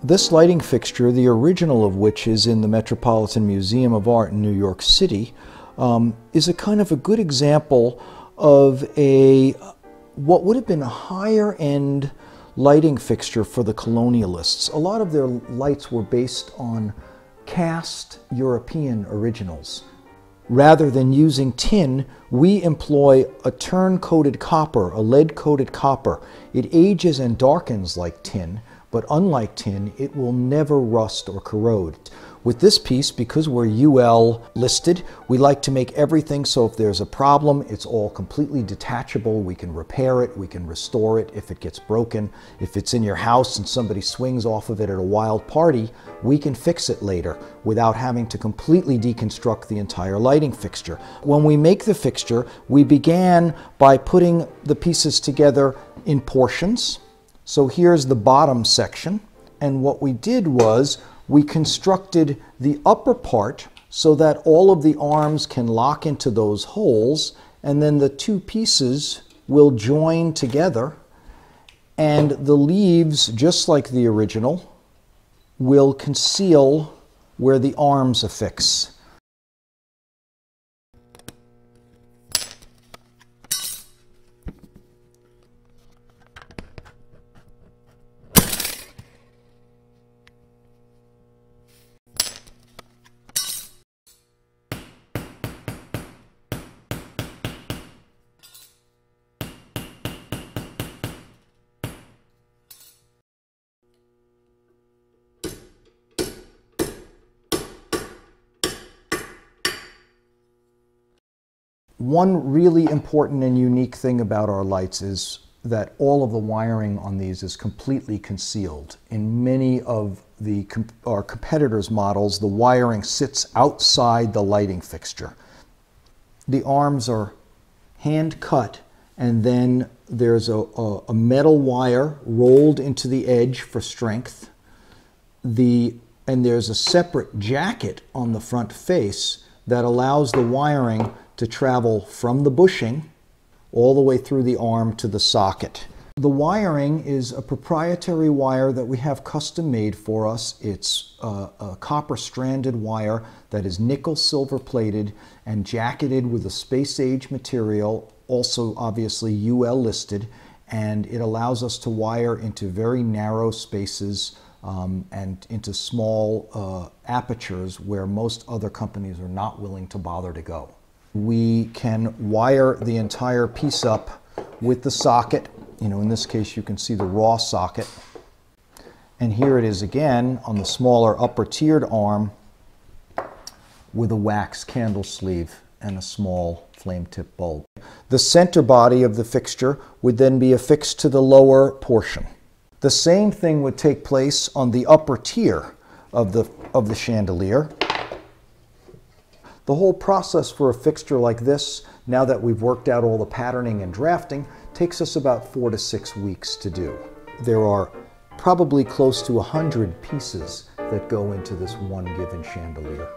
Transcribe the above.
This lighting fixture, the original of which is in the Metropolitan Museum of Art in New York City, is a kind of a good example of what would have been a higher-end lighting fixture for the colonialists. A lot of their lights were based on cast European originals. Rather than using tin, we employ a turn-coated copper, a lead-coated copper. It ages and darkens like tin, but unlike tin, it will never rust or corrode. With this piece, because we're UL listed, we like to make everything so if there's a problem, it's all completely detachable. We can repair it, we can restore it if it gets broken. If it's in your house and somebody swings off of it at a wild party, we can fix it later without having to completely deconstruct the entire lighting fixture. When we make the fixture, we began by putting the pieces together in portions. So here's the bottom section, and what we did was we constructed the upper part so that all of the arms can lock into those holes, and then the two pieces will join together, and the leaves, just like the original, will conceal where the arms affix. One really important and unique thing about our lights is that all of the wiring on these is completely concealed. In many of our competitors' models, the wiring sits outside the lighting fixture. The arms are hand cut, and then there's a metal wire rolled into the edge for strength. And there's a separate jacket on the front face that allows the wiring to travel from the bushing all the way through the arm to the socket. The wiring is a proprietary wire that we have custom made for us. It's a copper stranded wire that is nickel silver plated and jacketed with a space age material, also obviously UL listed, and it allows us to wire into very narrow spaces and into small apertures where most other companies are not willing to bother to go. We can wire the entire piece up with the socket. In this case, you can see the raw socket. And here it is again on the smaller upper tiered arm with a wax candle sleeve and a small flame tip bulb. The center body of the fixture would then be affixed to the lower portion. The same thing would take place on the upper tier of the chandelier. The whole process for a fixture like this, now that we've worked out all the patterning and drafting, takes us about 4 to 6 weeks to do. There are probably close to 100 pieces that go into this one given chandelier.